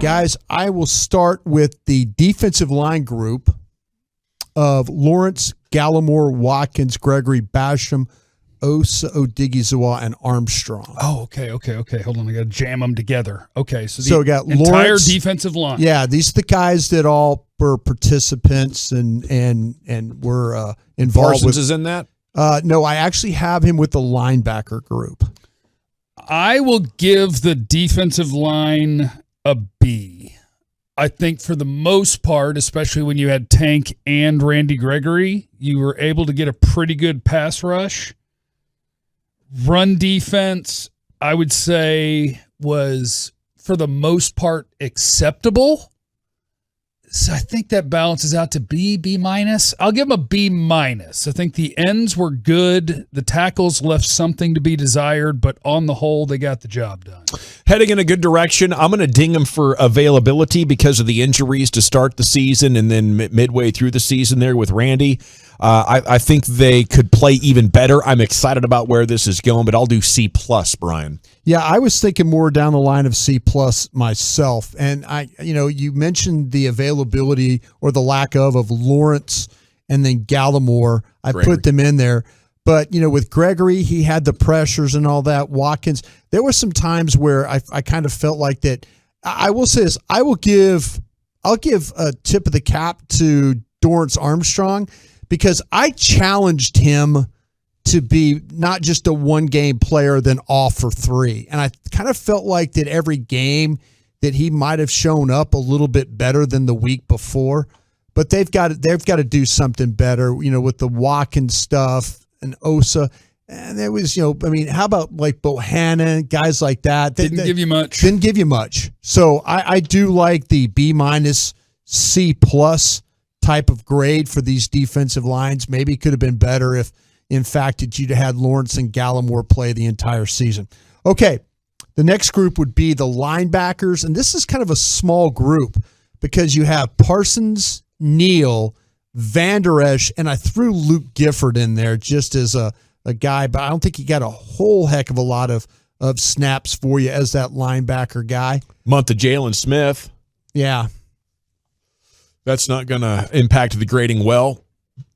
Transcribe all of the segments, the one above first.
guys, I will start with the defensive line group of Lawrence, Gallimore, Watkins, Gregory, Basham, Osa, Odighizuwa, and Armstrong. Oh, okay. Hold on, I got to jam them together. Okay, so we got entire Lawrence, defensive line. Yeah, these are the guys that all were participants and were involved. Parsons is in that? No, I actually have him with the linebacker group. I will give the defensive line a B. I think for the most part, especially when you had Tank and Randy Gregory, you were able to get a pretty good pass rush. Run defense, I would say, was for the most part acceptable. So I think that balances out to B minus. I'll give them a B minus. I think the ends were good. The tackles left something to be desired, but on the whole, they got the job done. Heading in a good direction. I'm going to ding them for availability because of the injuries to start the season and then midway through the season there with Randy. I think they could play even better. I'm excited about where this is going, but I'll do C+, Brian. Yeah, I was thinking more down the line of C+ myself. And you mentioned the availability or the lack of Lawrence and then Gallimore. I put them in there. But, with Gregory, he had the pressures and all that. Watkins, there were some times where I kind of felt like that. I will say this. I'll give a tip of the cap to Dorrance Armstrong because I challenged him to be not just a one-game player, then off for 3. And I kind of felt like that every game that he might have shown up a little bit better than the week before. But they've got to do something better, with the Watkins stuff and Osa. And there was, how about like Bohannon, guys like that? Didn't give you much. Didn't give you much. So I do like the B-, C+ type of grade for these defensive lines. Maybe it could have been better if, in fact, you'd had Lawrence and Gallimore play the entire season. Okay, the next group would be the linebackers, and this is kind of a small group because you have Parsons, Neil, Van Der Esch, and I threw Luke Gifford in there just as a guy, but I don't think he got a whole heck of a lot of snaps for you as that linebacker guy. Month of Jalen Smith. Yeah. That's not going to impact the grading well.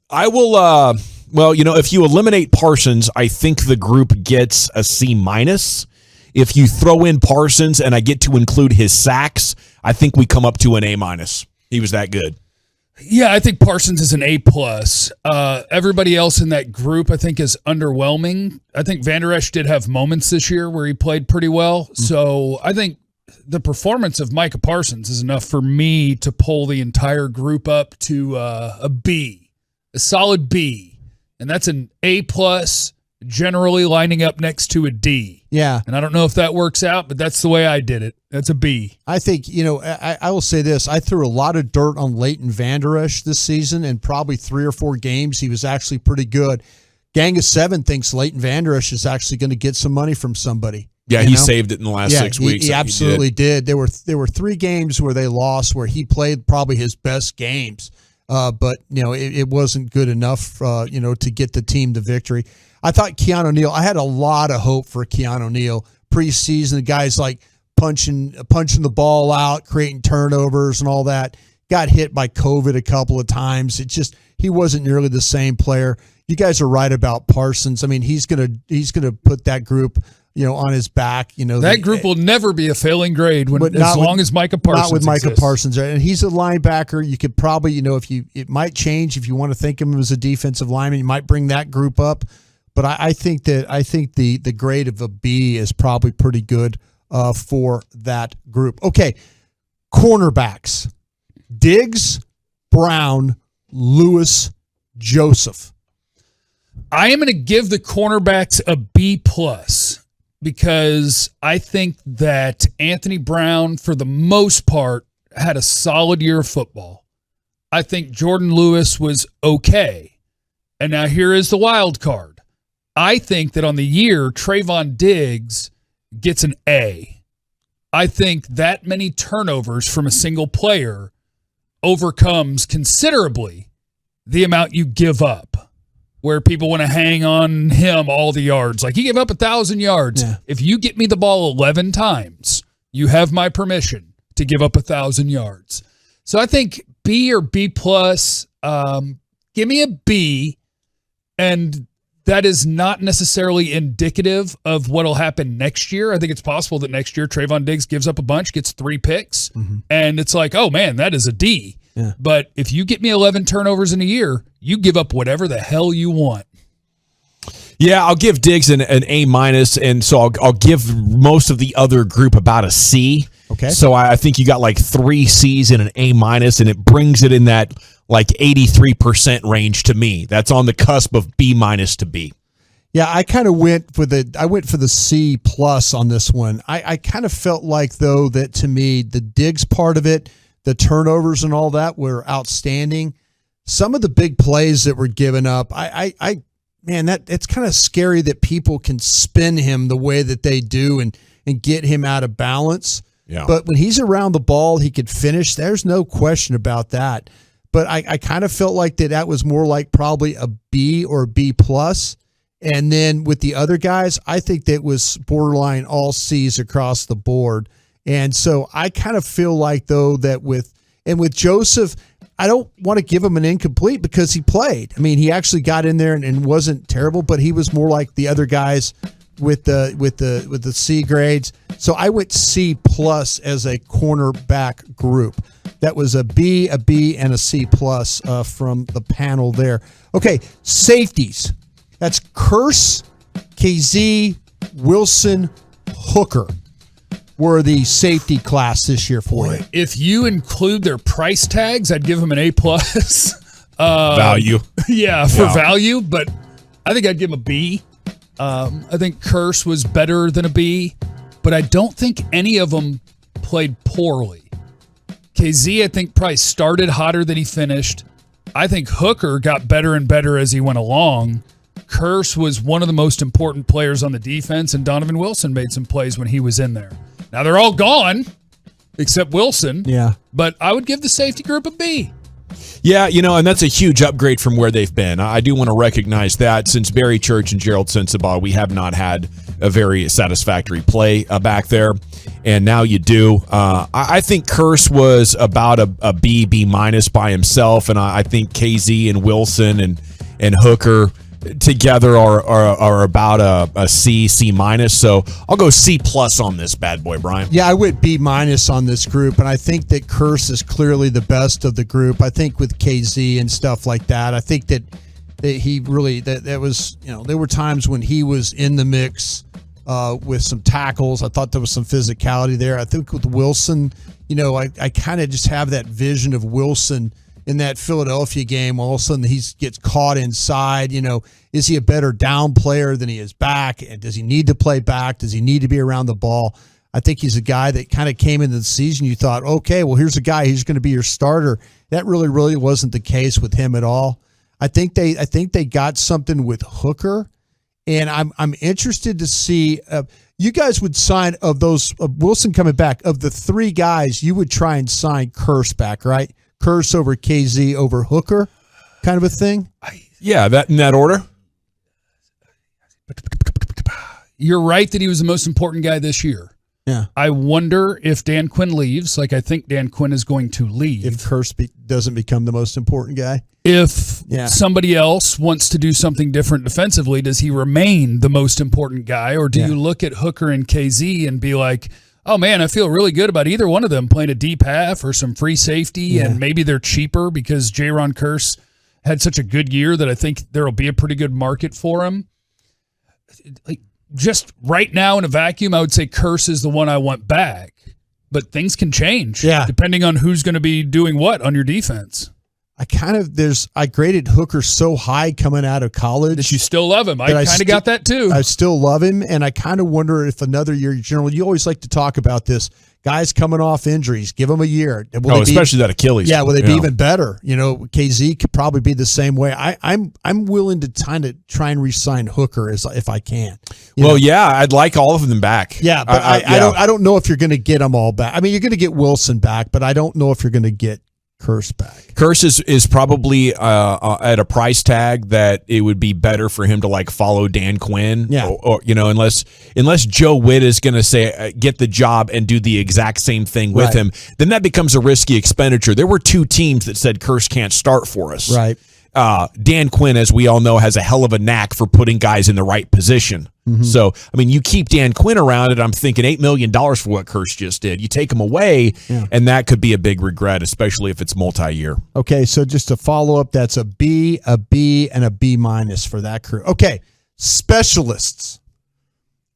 I will, if you eliminate Parsons, I think the group gets a C-. If you throw in Parsons and I get to include his sacks, I think we come up to an A-. He was that good. Yeah, I think Parsons is an A+. Everybody else in that group, I think, is underwhelming. I think Van Der Esch did have moments this year where he played pretty well. Mm-hmm. So I think the performance of Micah Parsons is enough for me to pull the entire group up to a B, a solid B. And that's an A+, generally lining up next to a D. Yeah. And I don't know if that works out, but that's the way I did it. That's a B. I think, I will say this. I threw a lot of dirt on Leighton Van Der Esch this season, and probably 3 or 4 games he was actually pretty good. Gang of 7 thinks Leighton Van Der Esch is actually going to get some money from somebody. Yeah, he saved it in the last 6 weeks. He absolutely did. There were 3 games where they lost where he played probably his best games. But it wasn't good enough, to get the team the victory. I thought Keanu Neil, I had a lot of hope for Keanu Neil preseason. The guy's like punching the ball out, creating turnovers and all that. Got hit by COVID a couple of times. He wasn't nearly the same player. You guys are right about Parsons. I mean, he's gonna put that group, on his back. That group will never be a failing grade as long as Micah Parsons Not with Micah exists. Parsons. And he's a linebacker. You could probably, it might change if you want to think of him as a defensive lineman. You might bring that group up. But I think the grade of a B is probably pretty good for that group. Okay, cornerbacks. Diggs, Brown, Lewis, Joseph. I am going to give the cornerbacks a B+ because I think that Anthony Brown, for the most part, had a solid year of football. I think Jordan Lewis was okay. And now here is the wild card. I think that on the year, Trayvon Diggs gets an A. I think that many turnovers from a single player overcomes considerably the amount you give up, where people want to hang on him all the yards. Like, he gave up 1,000 yards. Yeah. If you get me the ball 11 times, you have my permission to give up 1,000 yards. So I think B or B plus. Give me a B, and that is not necessarily indicative of what will happen next year. I think it's possible that next year Trayvon Diggs gives up a bunch, gets 3 picks, and it's like, oh, man, that is a D. Yeah. But if you get me 11 turnovers in a year, you give up whatever the hell you want. Yeah, I'll give Diggs an A minus, and so I'll give most of the other group about a C. Okay. So I think you got like 3 C's and an A minus, and it brings it in that like 83% range to me. That's on the cusp of B minus to B. Yeah, I kind of went for the C plus on this one. I kind of felt like, though, that to me the Diggs part of it, the turnovers and all that were outstanding. Some of the big plays that were given up, man, it's kind of scary that people can spin him the way that they do and get him out of balance. Yeah. But when he's around the ball, he could finish. There's no question about that. But I kind of felt like that was more like probably a B or a B plus. And then with the other guys, I think that was borderline all C's across the board. And so I kind of feel like, though, that with Joseph, I don't want to give him an incomplete because he played. I mean, he actually got in there and wasn't terrible, but he was more like the other guys with the C grades. So I went C plus as a cornerback group. That was a B, and a C plus from the panel there. Okay, safeties. That's Curse, KZ, Wilson, Hooker were the safety class this year for you. If you include their price tags, I'd give them an A plus. Value. Yeah, for value, but I think I'd give them a B. I think Curse was better than a B, but I don't think any of them played poorly. KZ, I think, probably started hotter than he finished. I think Hooker got better and better as he went along. Curse was one of the most important players on the defense, and Donovan Wilson made some plays when he was in there. Now they're all gone, except Wilson. Yeah. But I would give the safety group a B. Yeah, and that's a huge upgrade from where they've been. I do want to recognize that since Barry Church and Gerald Sensabaugh, we have not had a very satisfactory play back there, and now you do. I think Curse was about a B minus by himself, and I think KZ and Wilson and Hooker together are about a C minus. So I'll go C plus on this bad boy, Brian. Yeah, I went B minus on this group, and I think that Curse is clearly the best of the group. I think with KZ and stuff like that, I think that he really that was, there were times when he was in the mix with some tackles. I thought there was some physicality there. I think with Wilson, I kind of just have that vision of Wilson in that Philadelphia game. All of a sudden he gets caught inside. Is he a better down player than he is back? And does he need to play back? Does he need to be around the ball? I think he's a guy that kind of came into the season. You thought, okay, well, here's a guy. He's going to be your starter. That really wasn't the case with him at all. I think they got something with Hooker, and I'm interested to see. You guys would sign of Wilson coming back. Of the 3 guys, you would try and sign Curse back, right? Curse over KZ over Hooker, kind of a thing. Yeah, that in that order. You're right that he was the most important guy this year. Yeah. I wonder if Dan Quinn leaves, like I think Dan Quinn is going to leave. If Curse doesn't become the most important guy. If somebody else wants to do something different defensively, does he remain the most important guy? Or do you look at Hooker and KZ and be like, oh, man, I feel really good about either one of them playing a deep half or some free safety, and maybe they're cheaper because Jaron Curse had such a good year that I think there will be a pretty good market for him. Like, just right now in a vacuum, I would say Curse is the one I want back, but things can change depending on who's going to be doing what on your defense. I graded Hooker so high coming out of college that you still love him. I kind of got that too. I still love him, and I kind of wonder if another year, General, you always like to talk about this. Guys coming off injuries, give them a year. Especially that Achilles. Yeah, will they be even better? KZ could probably be the same way. I'm willing to try and re-sign Hooker if I can. I'd like all of them back. Yeah, but I don't know if you're going to get them all back. I mean, you're going to get Wilson back, but I don't know if you're going to get Curse back. Curse is probably at a price tag that it would be better for him to like follow Dan Quinn. Yeah. Or unless Joe Witt is going to say get the job and do the exact same thing with him, then that becomes a risky expenditure. There were 2 teams that said Curse can't start for us. Right. Dan Quinn, as we all know, has a hell of a knack for putting guys in the right position. Mm-hmm. So, I mean, you keep Dan Quinn around it, I'm thinking $8 million for what Curse just did. You take him away, and that could be a big regret, especially if it's multi-year. Okay, so just to follow up, that's a B, and a B- for that crew. Okay, specialists.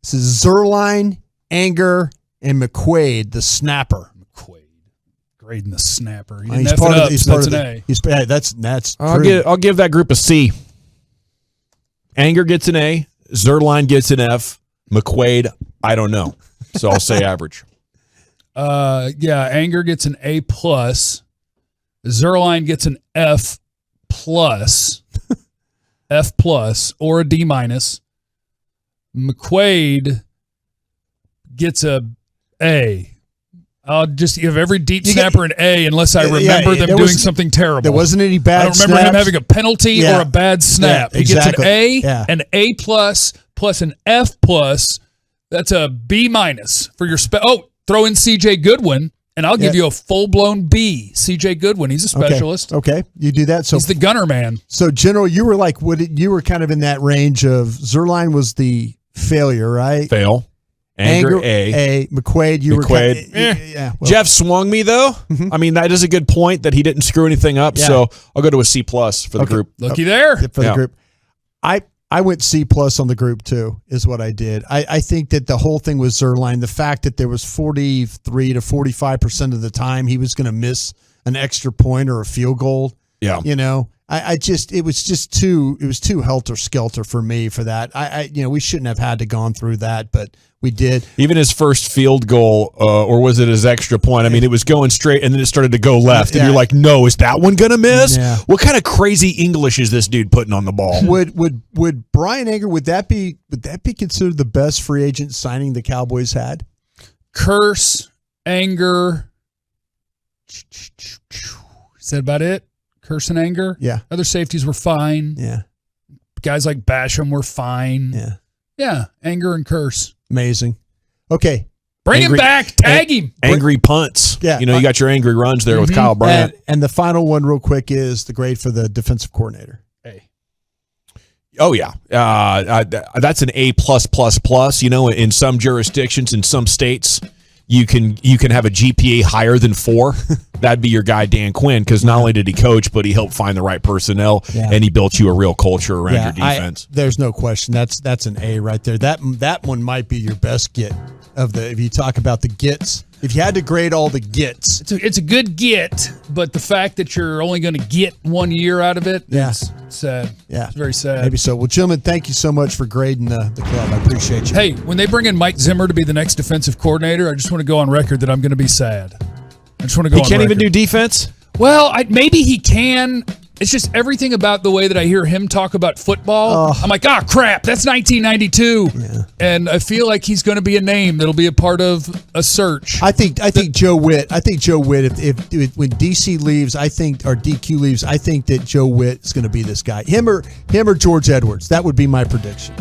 This is Zerline, Anger, and McQuaid, the snapper. Grading the snapper. He He's didn't part F it of up, he's so part that's of an the, A. he's that's I'll give that group a C. Anger gets an A. Zerline gets an F. McQuaid, I don't know. So I'll say average. Anger gets an A+. Zerline gets an F+, F+, or a D-. McQuaid gets a A. I'll just give every deep snapper an A unless I remember them doing something terrible. There wasn't any bad I don't remember him having a penalty or a bad snap. Yeah, he gets an A, an A+, plus an F+. That's a B- for your throw in CJ Goodwin, and I'll give you a full-blown B. CJ Goodwin, he's a specialist. Okay, you do that. So he's the gunner man. So, General, you were like, you were kind of in that range of Zerline was the failure, right? Fail. Anger A. McQuaid, you were kind of, well. Jeff swung me, though. Mm-hmm. I mean, that is a good point that he didn't screw anything up. Yeah. So I'll go to a C+ for the group. Looky there. For the group. I went C+ on the group, too, is what I did. I think that the whole thing was Zerline. The fact that there was 43 to 45% of the time he was going to miss an extra point or a field goal. Yeah. You know, it was too helter-skelter for me for that. We shouldn't have had to gone through that, but we did. Even his first field goal, or was it his extra point? I mean, it was going straight, and then it started to go left, and you're like, "No, is that one gonna miss?" Yeah. What kind of crazy English is this dude putting on the ball? Would Brian Anger would that be considered the best free agent signing the Cowboys had? Curse, Anger. Is that about it? Curse and Anger. Yeah. Other safeties were fine. Yeah. Guys like Basham were fine. Yeah. Yeah. Anger and Curse. Amazing. Okay. Bring him back. Tag him. Angry punts. Yeah. You got your angry runs there with Kyle Bryant. And the final one real quick is the grade for the defensive coordinator. A. Oh, yeah. That's an A+++. In some jurisdictions, in some states, you can have a GPA higher than 4. That'd be your guy, Dan Quinn, because not only did he coach, but he helped find the right personnel, and he built you a real culture around your defense. There's no question. That's an A right there. That one might be your best get if you talk about the gets. If you had to grade all the gets. It's a good get, but the fact that you're only going to get 1 year out of it is sad. Yeah. It's very sad. Maybe so. Well, gentlemen, thank you so much for grading the club. I appreciate you. Hey, when they bring in Mike Zimmer to be the next defensive coordinator, I just want to go on record that I'm going to be sad. I just want to go on record. He can't even do defense? Well, maybe he can. It's just everything about the way that I hear him talk about football. I'm like, crap, that's 1992. Yeah. And I feel like he's going to be a name that'll be a part of a search. I think Joe Witt. If when DC leaves, or DQ leaves, I think that Joe Witt is going to be this guy. Him or George Edwards. That would be my prediction.